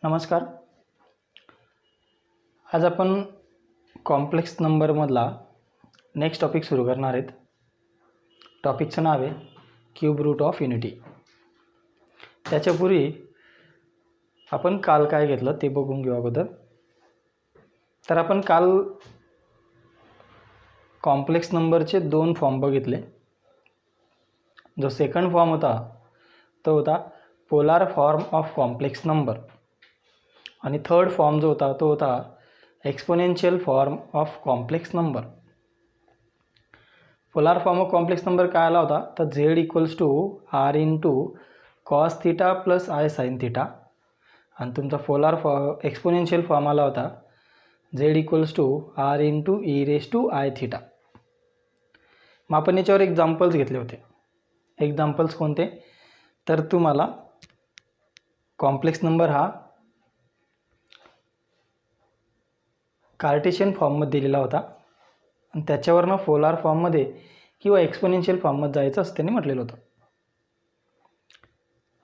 नमस्कार. आज आपण कॉम्प्लेक्स नंबरमधला नेक्स्ट टॉपिक सुरू करणार आहेत. टॉपिकचं नाव आहे क्यूब रूट ऑफ युनिटी. त्याच्यापूर्वी आपण काल काय घेतलं ते बघून घेऊ अगोदर. तर आपण काल कॉम्प्लेक्स नंबरचे दोन फॉर्म बघितले. जो सेकंड फॉर्म होता तो होता polar form of complex number आणि थर्ड फॉर्म जो होता तो होता exponential form of complex number. Polar form of complex number काय आला होता तर z equals to r into cos theta plus i sine theta आणि तुमचा पोलार एक्सपोनेन्शियल फॉर्म आला होता z equals to r into e raise to i theta. मग आपण याच्यावर एक्झाम्पल्स घेतले होते. एक्झाम्पल्स कोणते तर तुम्हाला कॉम्प्लेक्स नंबर हा कार्टेशियन फॉर्ममध्ये दिलेला होता आणि त्याच्यावरनं पोलार फॉर्ममध्ये किंवा एक्सपोनेन्शियल फॉर्ममध्ये जायचं असं त्यांनी म्हटलेलं होतं.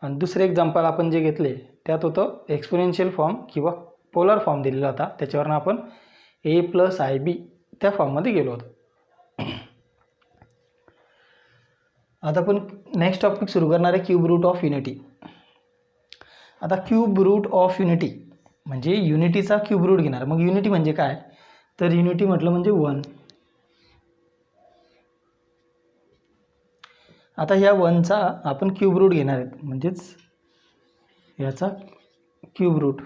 आणि दुसरे एक्झाम्पल आपण जे घेतले त्यात होतं एक्सपोनेन्शियल फॉर्म किंवा पोलार फॉर्म दिलेला होता, त्याच्यावरनं आपण a प्लस आय बी त्या फॉर्ममध्ये गेलो होतो. आता आपण नेक्स्ट टॉपिक सुरू करणार आहे क्यूब रूट ऑफ युनिटी. आता क्यूब रूट ऑफ युनिटी म्हणजे युनिटीचा क्यूब रूट घेणार. मग युनिटी म्हणजे काय तर युनिटी म्हटलं म्हणजे 1. आता ह्या 1चा आपण क्यूब रूट घेणार आहेत म्हणजेच याचा क्यूब रूट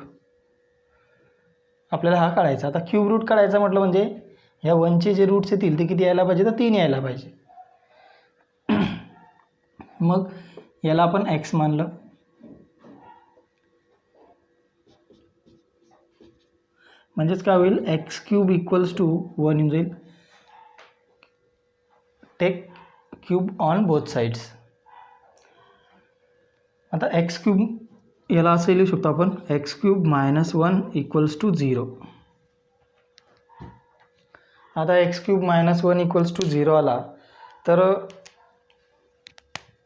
आपल्याला हा काढायचा. आता क्यूब रूट काढायचा म्हटलं म्हणजे ह्या 1चे जे रूट्स येतील ते किती यायला पाहिजे तर 3 यायला पाहिजे. मग याला आपण x मानलं. म्हणजेच काय होईल एक्स क्यूब इक्वल्स टू 1 येऊन जाईल. Take cube on both sides. आता एक्स क्यूब याला असं लिहू शकतो आपण x cube minus 1 equals to 0. आता x cube minus 1 equals to 0 आला तर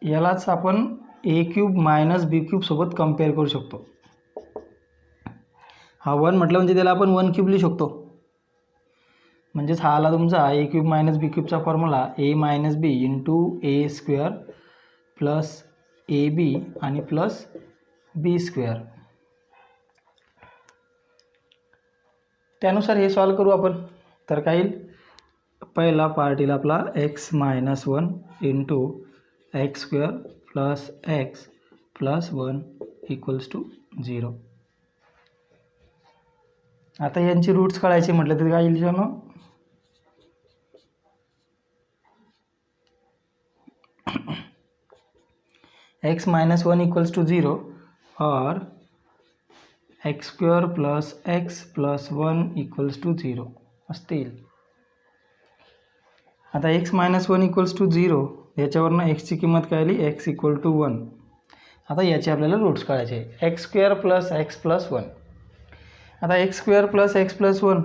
यालाच आपण a cube minus b cube सोबत कंपेअर करू शकतो. हा 1 म्हटलं म्हणजे त्याला आपण 1 क्यूब लिहू शकतो. म्हणजेच हा आला तुमचा ए क्यूब मायनस बी क्यूबचा formula a minus b into a square plus a b आणि प्लस बी स्क्वेअर. त्यानुसार हे सॉल्व करू आपण. तर काय येईल पहिला पार्ट येईल आपला x minus 1 into x square plus x plus 1 equals to 0. आता यांची रूट्स काढायचे म्हटलं तर काय येईल ना एक्स मायनस 1 इक्वल्स टू 0 और x square plus x plus 1 equals to 0 असतील. आता एक्स मायनस 1 इक्वल्स टू 0 याच्यावरनं एक्सची किंमत काय आली एक्स इक्वल टू 1. आता याचे आपल्याला रूट्स काढायचे x square plus x plus 1. आता x square plus x plus 1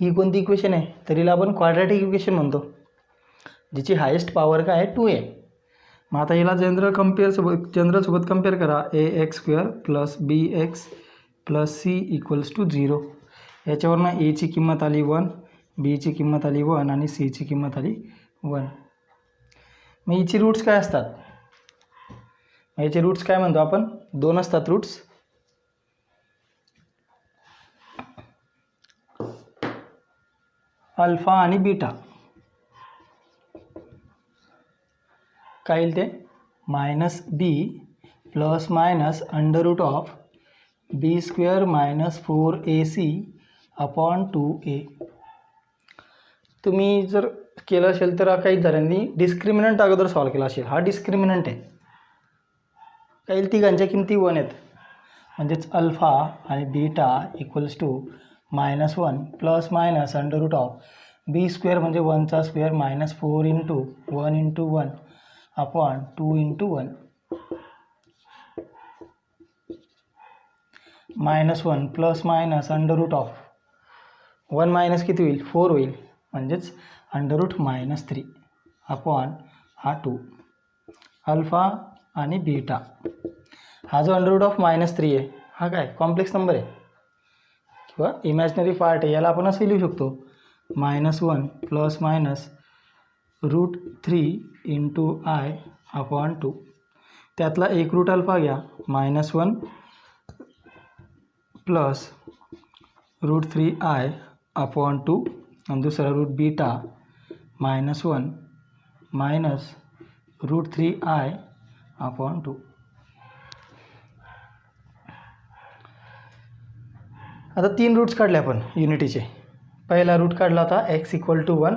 ही कोणती इक्वेशन आहे तर हिला आपण क्वाड्रॅटिक इक्वेशन म्हणतो, जिची हायेस्ट पॉवर काय आहे 2 आहे. मग आता हिला जनरल सोबत कंपेअर करा a x square plus b x plus c equals to 0. याच्यावरनं एची किंमत आली 1, बीची किंमत आली 1 आणि सीची किंमत आली 1. मग हिची रूट्स काय असतात याचे रूट्स काय म्हणतो आपण 2 असतात रूट्स. अल्फा आणि बीटा. काय येईल ते minus b plus minus under root of b square minus 4ac upon 2a. तुम्ही जर केलं असेल तर काही जणांनी डिस्क्रिमिनंट अगोदर सॉल्व केला असेल. हा डिस्क्रिमिनंट आहे. काही तिघांच्या किमती 1 आहेत म्हणजेच अल्फा आणि beta equals to minus 1 plus minus under root of b square म्हणजे 1चा square minus 4 into 1 into 1 upon 2 into 1 minus 1 plus minus under root of 1 minus किती होईल 4 होईल. म्हणजेच √-3 अपॉन हा 2 अल्फा आणि बीटा. हा जो √-3 आहे हा काय कॉम्प्लेक्स नंबर आहे किंवा इमॅजिनरी पार्ट आहे. याला आपण असं लिहू शकतो -1 ± √3 × I अपॉन 2. त्यातला एक रूट अल्फा घ्या -1 प्लस √3I अपॉन 2 आणि दुसरा route beta -1 minus √3I upon 2. आता 3 रूट्स काढले आपण युनिटीचे. पहिला रूट काढला होता x = 1,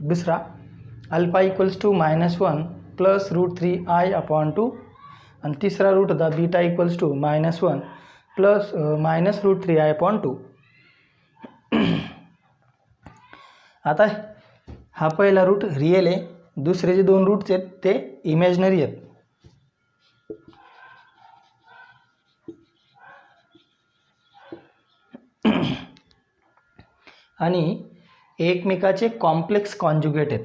दुसरा अल्फा = -1 प्लस √3I अपॉन 2 आणि तिसरा रूट होता beta = -1 plus minus √3I upon 2. आता हा पहिला रूट रिअल आहे, दुसरे जे 2 रूट्स आहेत ते इमॅजिनरी आहेत. आणि एकमेकाचे कॉम्प्लेक्स कॉन्जुगेट आहेत.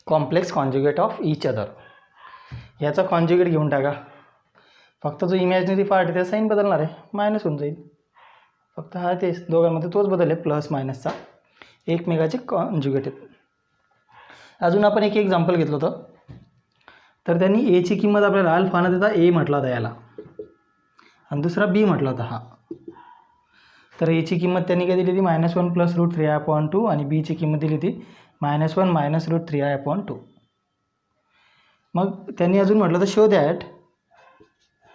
Complex conjugate of each other. याचा कॉन्जुगेट घेऊन टाका. फक्त जो इमॅजिनरी पार्ट आहे त्या साईन बदलणार आहे, मायनस होऊन जाईल. फक्त हा तेच दोघांमध्ये तोच बदल आहे प्लस मायनसचा. एकमेकाचे कॉन्जुगेट आहेत. अजून आपण एक एक्झाम्पल घेतलं होतं. तर त्यांनी एची किंमत आपल्याला अल्फा न देता ए म्हटला होता याला आणि दुसरा बी म्हटला होता हा. तर एची किंमत त्यांनी काय दिली होती -1 प्लस √3I अपॉन 2 आणि बीची किंमत दिली होती -1 मायनस √3I अपॉन 2. मग त्यांनी अजून म्हटलं तर show that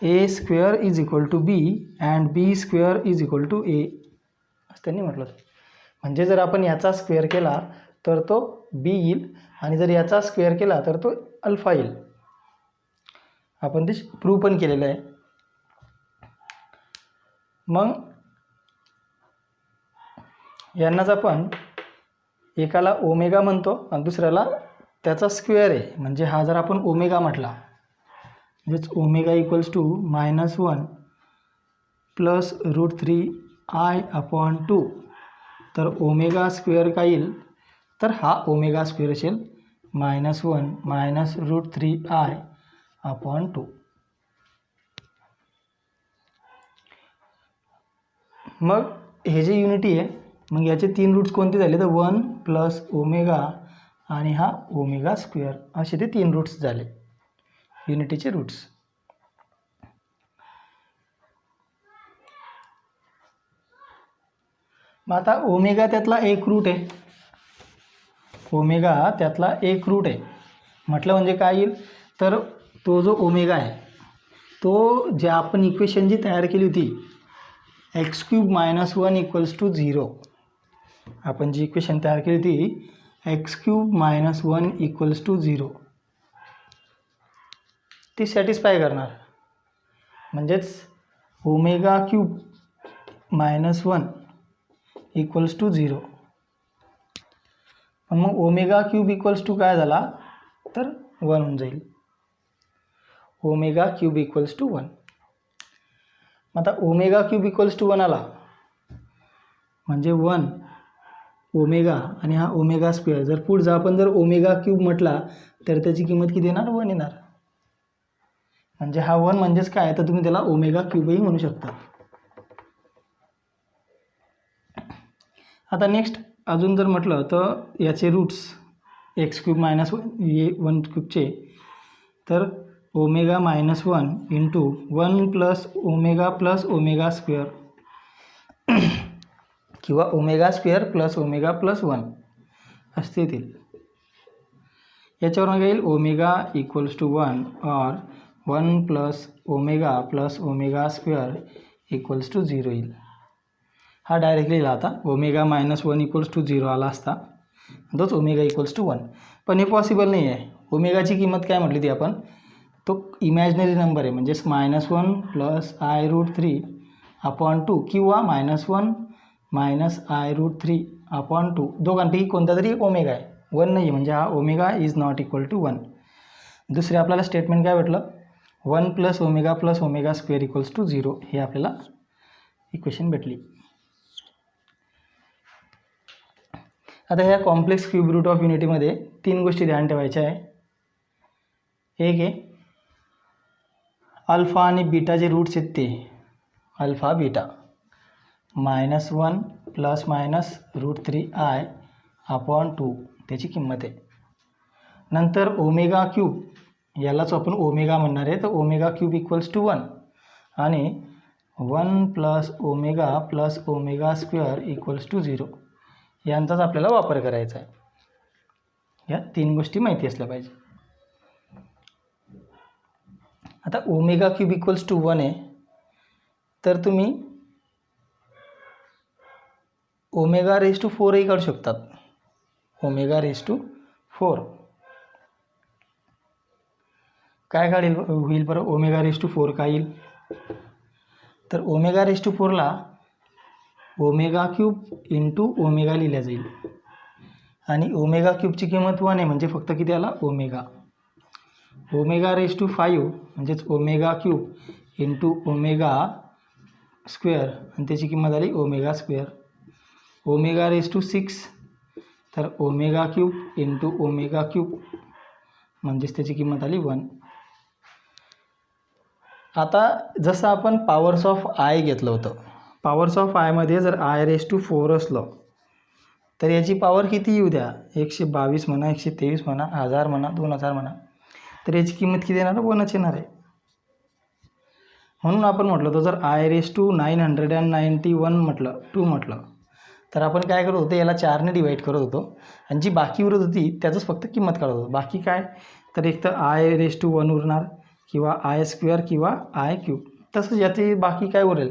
a² = b and b² = a असं त्यांनी म्हटलं होतं. म्हणजे जर आपण याचा स्क्वेअर केला तर तो बी येईल आणि जर याचा स्क्वेअर केला तर तो अल्फा येईल. आपण ते प्रूव्ह पण केलेलं आहे. मग यांनाच आपण एकाला ओमेगा म्हणतो आणि दुसऱ्याला त्याचा स्क्वेअर आहे. म्हणजे हा जर आपण ओमेगा म्हटला म्हणजेच ओमेगा = -1 प्लस √3I अपॉन 2 तर ओमेगा स्क्वेअर काय येईल तर हा ओमेगा स्क्वेअर असेल -1 मायनस √3I अपॉन 2. मग हे जे युनिटी आहे मग याचे 3 रूट्स कोणते झाले तर 1 प्लस ओमेगा आणि हा ओमेगा स्क्वेअर असे ते 3 रूट्स झाले युनिटीचे रूट्स. मग आता ओमेगा त्यातला एक रूट आहे. ओमेगा त्यातला एक रूट आहे म्हटलं म्हणजे काय येईल तर तो जो ओमेगा आहे तो जे आपण इक्वेशन जी तयार केली होती x³ - 1 = 0. आपण जी इक्वेशन तयार केली होती x³ - 1 = 0 ती सॅटिस्फाय करणार. म्हणजेच ω³ - 1 = 0. पण मग ω³ काय झाला तर 1 होऊन जाईल. ω³ = 1. आता ω³ = 1 आला म्हणजे 1 ओमेगा आणि हा ओमेगा स्क्वेअर. जर पुढचा आपण जर ω³ म्हटला तर त्याची किंमत किती येणार 1 येणार. म्हणजे हा 1 म्हणजेच काय तर तुम्ही त्याला ω³ म्हणू शकता. आता नेक्स्ट अजून जर म्हटलं तर याचे रूट्स x³ - 1³ चे तर omega -1 × 1 plus omega plus omega square किंवा omega square plus omega plus 1 असते येतील. याच्यावरून काय येईल ओमेगा = 1 और 1 प्लस ओमेगा स्क्वेअर = 0 येईल. हा डायरेक्टली लिहिला आता ओमेगा -1 = 0 आला असता तोच ओमेगा = 1. पण हे पॉसिबल नाही आहे. ओमेगाची किंमत काय म्हटली ती आपण तो इमॅजिनरी नंबर आहे म्हणजेच -1 प्लस I√3 अपॉन 2 किंवा -1 मायनस I√3 अपॉन 2, दोघांपैकी कोणता तरी ओमेगा आहे, 1 नाही आहे, म्हणजे हा omega is not equal to 1. दुसरे आपल्याला स्टेटमेंट काय भेटलं, 1 plus omega square equals to 0, हे आपल्याला इक्वेशन भेटली. आता ह्या कॉम्प्लेक्स क्यूब रूट ऑफ युनिटीमध्ये 3 गोष्टी ध्यान ठेवायच्या आहे. एक आहे अल्फा आणि बीटा जे रूट्स आहेत ते अल्फा बीटा, -1 ±√3i अपॉन 2 त्याची किंमत आहे. नंतर ओमेगा क्यूब, यालाच आपण ओमेगा म्हणणार आहे, तर ओमेगा क्यूब इक्वल्स टू 1 आणि 1 + ओमेगा स्क्वेअर इक्वल्स टू 0, यांचाच आपल्याला वापर करायचा आहे. या 3 गोष्टी माहिती असल्या पाहिजे. आता ओमेगा क्यूब इक्वल्स टू 1 आहे, तर तुम्ही ओमेगा रेज टू 4ही काढू शकतात. ओमेगा रेज टू 4 काय काढेल होईल बरं, ओमेगा रेज टू 4 काय येईल, तर ओमेगा रेज टू 4ला ओमेगा क्यूब इंटू ओमेगा लिहिल्या जाईल आणि ओमेगा क्यूबची किंमत 1 आहे, म्हणजे फक्त किती आला ओमेगा. ओमेगा रेज टू 5 म्हणजेच omega cube into omega square आणि त्याची किंमत आली omega square. Omega raise to 6 तर omega cube into omega cube म्हणजेच त्याची किंमत आली 1. आता जसं आपण पॉवर्स ऑफ आय घेतलं होतं, पॉवर्स ऑफ आयमध्ये जर आय रेज टू 4 असलं तर याची पॉवर किती येऊ द्या, 122 म्हणा, 123 म्हणा, 1000 म्हणा, 2000 म्हणा, तर याची किंमत किती येणार, 1च येणार आहे. म्हणून आपण म्हटलं होतं जर आय रेज टू 991 म्हटलं 2 म्हटलं तर आपण काय करत होतो, याला 4ने डिवाईड करत होतो आणि जी बाकी उरत होती त्याचंच फक्त किंमत काढत होतो. बाकी काय, तर एक तर आय रेज टू 1 उरणार किंवा आय स्क्वेअर किंवा आय क्यूब. तसंच याचे बाकी काय उरेल,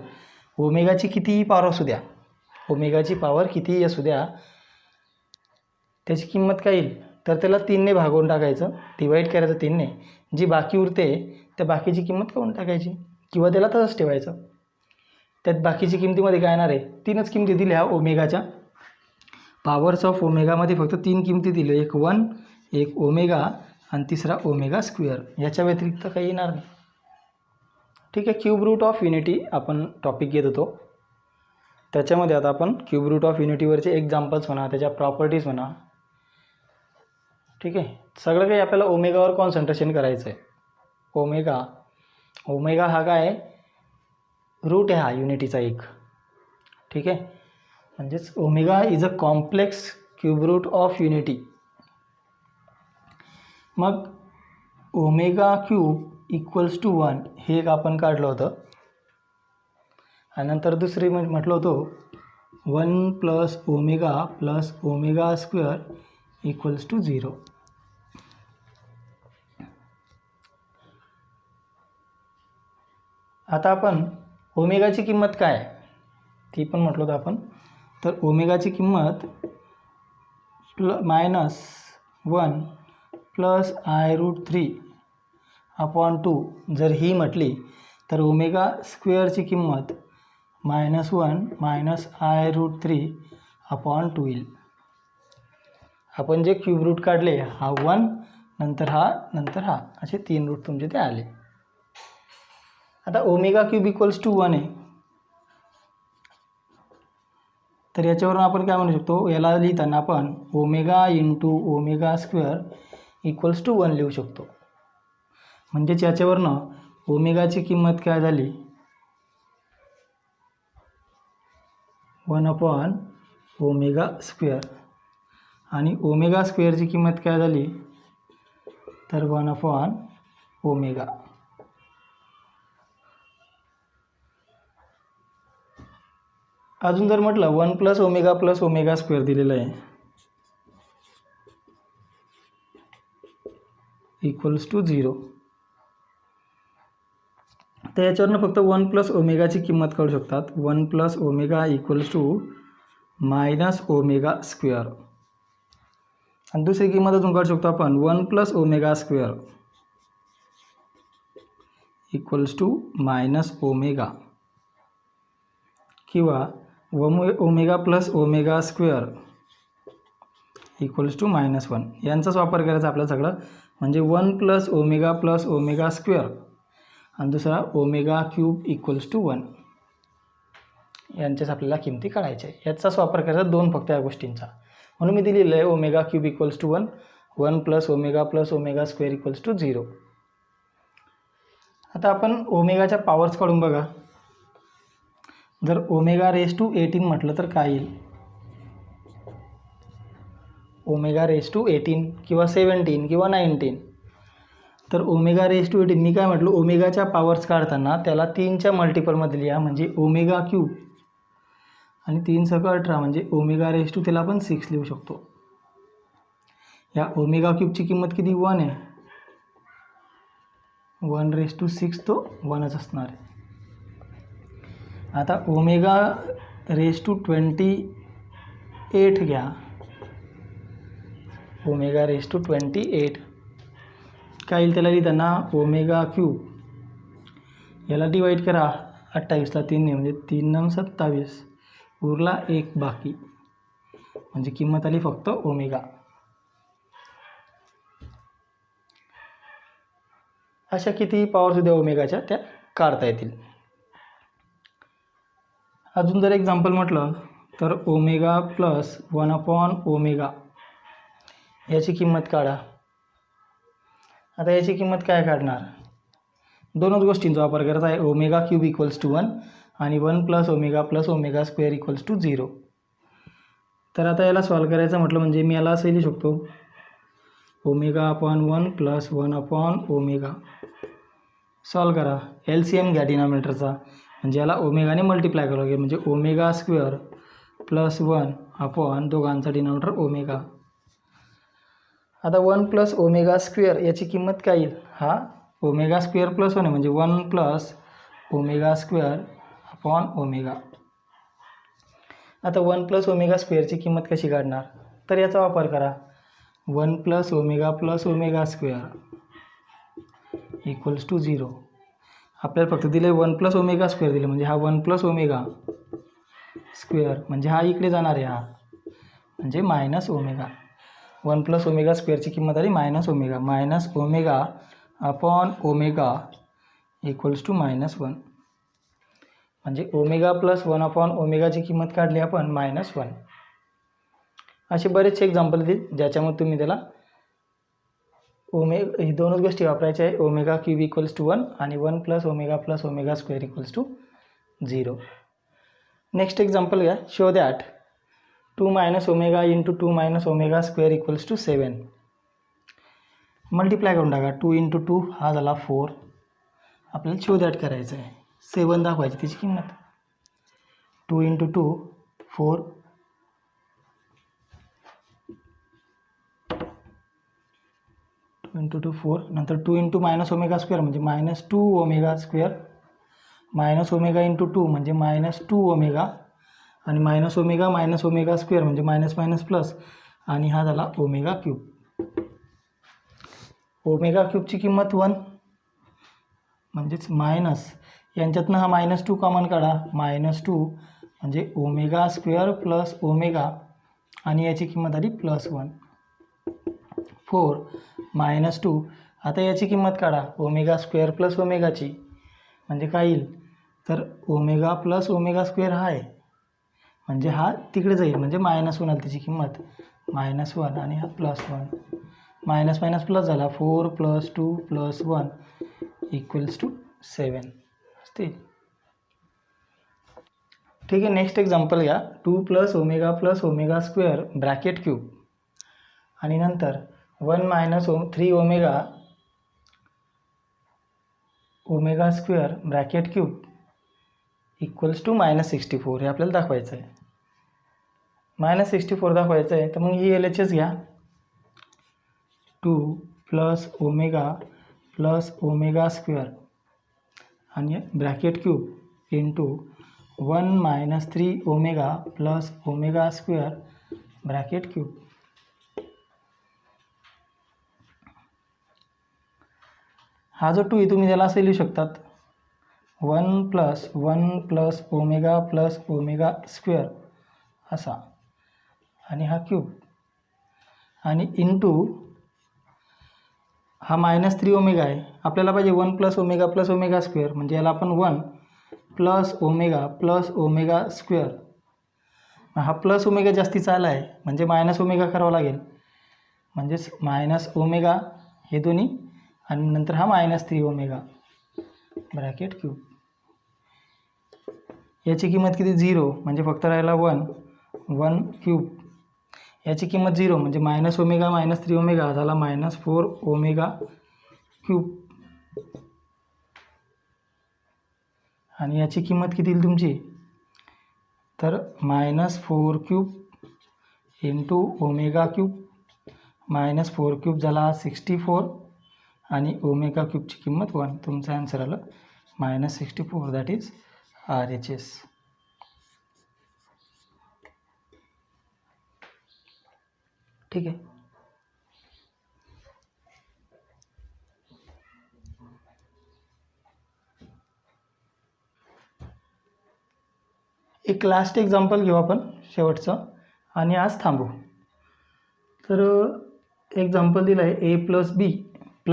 ओमेगाची कितीही पॉवर असू द्या, ओमेगाची पॉवर कितीही असू द्या, त्याची किंमत काय येईल, तर त्याला 3ने भागवून टाकायचं, डिवाईड करायचं 3ने, जी बाकी उरते त्या बाकीची किंमत काढून टाकायची किंवा त्याला तसंच ठेवायचं. त्यात बाकीची किमतीमध्ये काय येणार आहे, 3च किमती दिल्या ओमेगाच्या. पॉवर्स ऑफ ओमेगामध्ये फक्त 3 किमती दिल्या, एक 1, एक ओमेगा आणि तिसरा ओमेगा स्क्वेअर, याच्या व्यतिरिक्त काही येणार नाही. ठीक आहे. क्यूब रूट ऑफ युनिटी आपण टॉपिक घेत होतो, त्याच्यामध्ये आता आपण क्यूब रूट ऑफ युनिटीवरचे एक्झाम्पल्स म्हणा, त्याच्या प्रॉपर्टीज म्हणा. ठीक आहे. सगळं काही आपल्याला ओमेगावर कॉन्सन्ट्रेशन करायचं आहे. ओमेगा हा काय आहे, रूट आहे हा युनिटीचा एक. ठीक आहे. म्हणजेच omega is a complex cube root of unity. मग ओमेगा क्यूब इक्वल्स टू 1 हे एक आपण काढलं होतं आणि नंतर दुसरी म्हटलं होतं 1 + ओमेगा स्क्वेअर इक्वल्स टू 0. आता आपण ओमेगाची किंमत काय ती पण म्हटलं होतं आपण. तर ओमेगाची किंमत -1 + I√3 अपॉन 2 जर ही म्हटली तर ओमेगा स्क्वेअरची किंमत -1 - I√3 अपॉन 2 येईल. आपण जे क्यूब रूट काढले, हा 1 नंतर हा असे 3 रूट तुमचे ते आले. आता ओमेगा क्यूब इक्वल्स टू 1 आहे, तर याच्यावरून आपण काय म्हणू शकतो, याला लिहिताना आपण omega into omega square equals to 1 लिहू शकतो. म्हणजेच याच्यावरनं ओमेगाची किंमत काय झाली, 1 / ओमेगा स्क्वेअर आणि ओमेगा स्क्वेअरची किंमत काय झाली, तर 1 / ओमेगा. अजून जर म्हटलं 1 + ओमेगा + ओमेगा स्क्वेअर दिलेलं आहे इक्वल्स टू 0, तर याच्यावरनं फक्त 1 + ओमेगाची किंमत काढू शकतात. 1 + omega equals to -omega square आणि दुसरी किंमत अजून काढू शकतो आपण 1 + omega square equals to -omega किंवा omega + omega square equals to -1 यांचाच वापर करायचा आपल्याला सगळं. म्हणजे 1 + ओमेगा स्क्वेअर आणि दुसरा ओमेगा क्यूब इक्वल्स टू 1 यांच्याच आपल्याला किमती काढायच्या आहे. याचाच वापर करायचा दोन फक्त या गोष्टींचा. म्हणून मी दिलेलं आहे omega cube equals to 1, 1 + omega square equals to 0. आता आपण ओमेगाच्या पॉवर्स काढून बघा. जर ओमेगा रेस टू 18 म्हटलं तर काय येईल? ओमेगा रेस टू 18 किंवा 17 किंवा 19. तर ओमेगा रेस टू 18 मी काय म्हटलं, ओमेगाच्या पॉवर्स काढताना त्याला 3च्या मल्टिपलमध्ये लिहा, म्हणजे ओमेगा क्यूब आणि 3 × 18 म्हणजे ओमेगा रेस टू त्याला आपण 6 लिहू शकतो. या ओमेगा क्यूबची किंमत किती? 1 आहे. 1/6 तो 1च असणार आहे. आता ओमेगा रेस टू 28 घ्या. ओमेगा रेस टू 28 काय येईल त्याला लिहिताना? ओमेगा क्यूब याला डिवाईड करा 28ला 3ने म्हणजे 3 × 27 उरला 1 बाकी, म्हणजे किंमत आली फक्त ओमेगा. अशा किती पॉवर्स उद्या ओमेगाच्या त्या काढता येतील. अजून जर एक्झाम्पल म्हटलं तर ओमेगा + 1/ओमेगा याची किंमत काढा. आता याची किंमत काय काढणार? दोनच गोष्टींचा वापर करायचा आहे. ओमेगा क्यूब इक्वल्स टू 1 आणि 1 + ओमेगा स्क्वेअर इक्वल्स टू 0. तर आता याला सॉल्व करायचं म्हटलं म्हणजे मी याला असं लिहू शकतो ओमेगा/1 + 1/ओमेगा. सॉल्व करा. LCM घ्या डिनॉमिनेटरचा, म्हणजे याला ओमेगाने मल्टिप्लाय करावं लागेल, म्हणजे ओमेगा स्क्वेअर + 1 दोघांचा डिनॉमिनेटर ओमेगा. आता 1 + ओमेगा स्क्वेअर याची किंमत काय येईल? हा ओमेगा स्क्वेअर + 1 आहे, म्हणजे 1 + ओमेगा स्क्वेअर ओमेगा. आता 1 + ओमेगा स्क्वेअरची किंमत कशी काढणार? तर याचा वापर करा. 1 + omega + omega square equals to 0. आपल्याला फक्त दिले 1 + ओमेगा स्क्वेअर दिले, म्हणजे हा 1 + ओमेगा स्क्वेअर म्हणजे हा इकडे जाणार आहे, हा म्हणजे -ओमेगा. 1 + ओमेगा स्क्वेअरची किंमत आली -omega. -Omega omega equals to -1. म्हणजे ओमेगा + 1/ओमेगाची किंमत काढली आपण -1. असे बरेचसे एक्झाम्पल देईल ज्याच्यामध्ये तुम्ही त्याला ही दोनच गोष्टी वापरायच्या आहे. ओमेगा क्यूब इक्वल्स टू 1 आणि 1 + omega + omega square equals to 0. Next example घ्या. Show that 2 - omega × 2 - omega square equals to 7. Multiply करून टाका. 2 × 2 हा झाला 4. आपल्याला शो दॅट करायचं आहे. 7 दाखवायची त्याची किंमत. 2 × 2 4 2 × 2 4. नंतर 2 × -ओमेगा स्क्वेअर म्हणजे -2 ओमेगा स्क्वेअर. -ओमेगा × 2 म्हणजे -2 ओमेगा आणि -ओमेगा ओमेगा स्क्वेअर म्हणजे -+ आणि हा झाला ओमेगा क्यूब. ओमेगा क्यूबची किंमत 1 म्हणजेच मायनस, यांच्यातनं हा -2 कॉमन काढा. -2 म्हणजे ओमेगा स्क्वेअर + ओमेगा आणि याची किंमत आली +1. 4 -2. आता याची किंमत काढा ओमेगा स्क्वेअर + ओमेगाची, म्हणजे काय येईल? तर ओमेगा + ओमेगा स्क्वेअर हा आहे, म्हणजे हा तिकडे जाईल, म्हणजे -1 आली त्याची किंमत. -1 आणि हा +1. -+ झाला. 4 + 2 + 1 इक्वल्स टू 7 असते. ठीक आहे. नेक्स्ट एक्झाम्पल घ्या. 2 + omega + omega square bracket cube आणि नंतर 1 - 3 omega square bracket cube equals to -64. हे आपल्याला दाखवायचं आहे. -64 दाखवायचं आहे, तर मग ही LHS घ्या. 2 + ओमेगा + ओमेगा स्क्वेअर आणि bracket cube into 1 - 3 omega + omega square bracket cube. हा जो 2 आहे तुम्ही त्याला असे लिहू शकतात 1 + 1 + ओमेगा + ओमेगा स्क्वेअर असा, आणि हा क्यूब आणि इंटू हा -3 ओमेगा आहे, आपल्याला पाहिजे 1 + ओमेगा स्क्वेअर, म्हणजे याला आपण 1 + ओमेगा स्क्वेअर. हा प्लस ओमेगा जास्तीचा आला आहे म्हणजे मायनस ओमेगा करावा लागेल, म्हणजेच -ओमेगा हे दोन्ही आणि नंतर हा -3 ओमेगा ब्रॅकेट क्यूब. याची किंमत किती 0, म्हणजे फक्त राहिला 1 क्यूब. याची किंमत 0 म्हणजे -ओमेगा -3 ओमेगा झाला -4 ओमेगा क्यूब. आणि याची किंमत किती येईल तुमची, तर -4 cube into omega cube. -4 cube झाला 64 आणि ओमेगा क्यूबची किंमत 1. तुमचा आन्सर आलं -64. That is RHS. ठीक आहे. एक लास्ट एक्झाम्पल घेऊ आपण शेवटचं आणि आज थांबू. तर एक्झाम्पल दिलं आहे A + B +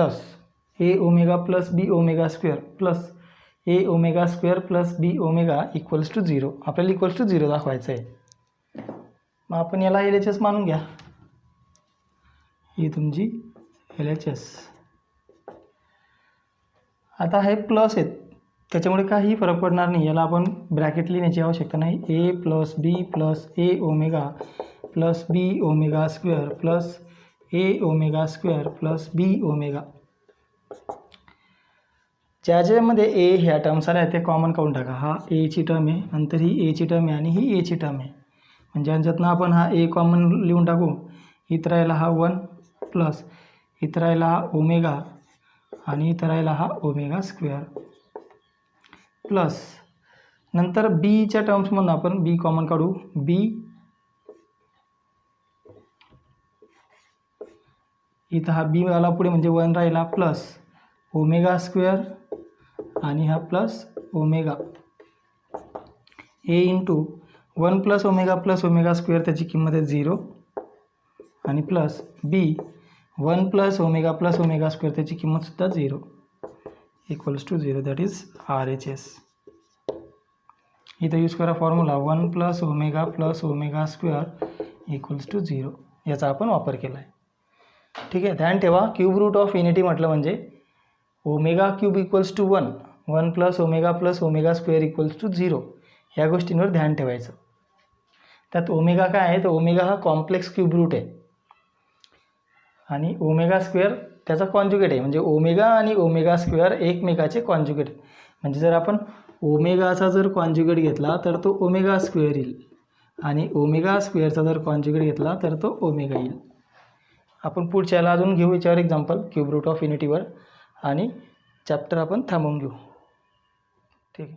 A omega + B omega square + A omega square + B omega = 0. आपल्याला =0 दाखवायचं आहे. मग आपण याला LHS मानून घ्या. ही तुमची LHS. आता हे प्लस आहेत त्याच्यामुळे काही फरक पडणार नाही, याला आपण ब्रॅकेट लिहिण्याची आवश्यकता नाही. A + B + A omega + B omega square + A omega square + B omega. ज्याच्यामध्ये A ह्या टर्म्स आल्या ते कॉमन काढून टाका. हा A ची टर्म आहे, नंतर ही A ची टर्म आहे आणि ही A ची टर्म आहे. म्हणजे यांच्यातनं आपण हा A कॉमन लिहून टाकू. इथं राहिला हा 1 प्लस इथं राहिला हा ओमेगा आणि इथं राहिला हा ओमेगा स्क्वेअर प्लस नंतर बीच्या टर्म्समधून आपण B कॉमन काढू. B इथं हा B आला पुढे म्हणजे 1 राहिला प्लस ओमेगा स्क्वेअर आणि हा plus omega. A into 1 + omega square त्याची किंमत आहे 0 आणि प्लस B 1 + ओमेगा स्क्वेअर त्याची किंमतसुद्धा 0 = 0. That is RHS. इथं यूज करा फॉर्म्युला 1 + ओमेगा स्क्वेअर = 0. याचा आपण वापर केला आहे. ठीक आहे. ध्यान ठेवा क्यूब रूट ऑफ युनिटी म्हटलं म्हणजे ओमेगा क्यूब = 1 1 + ओमेगा स्क्वेअर = 0. ह्या गोष्टींवर ध्यान ठेवायचं. त्यात ओमेगा काय आहे तर ओमेगा हा कॉम्प्लेक्स क्यूब रूट आहे आणि ओमेगा स्क्वेअर त्याचा कॉन्जुगेट आहे. म्हणजे ओमेगा आणि ओमेगा स्क्वेअर एकमेकाचे कॉन्जुगेट. म्हणजे जर आपण ओमेगाचा जर कॉन्जुगेट घेतला तर तो ओमेगा स्क्वेअर येईल आणि ओमेगा स्क्वेअरचा जर कॉन्जुगेट घेतला तर तो ओमेगा येईल. आपण पुढच्याला अजून घेऊ याच्यावर एक्झाम्पल क्यूब रूट ऑफ युनिटीवर आणि चॅप्टर आपण थांबवून घेऊ. ठीक आहे.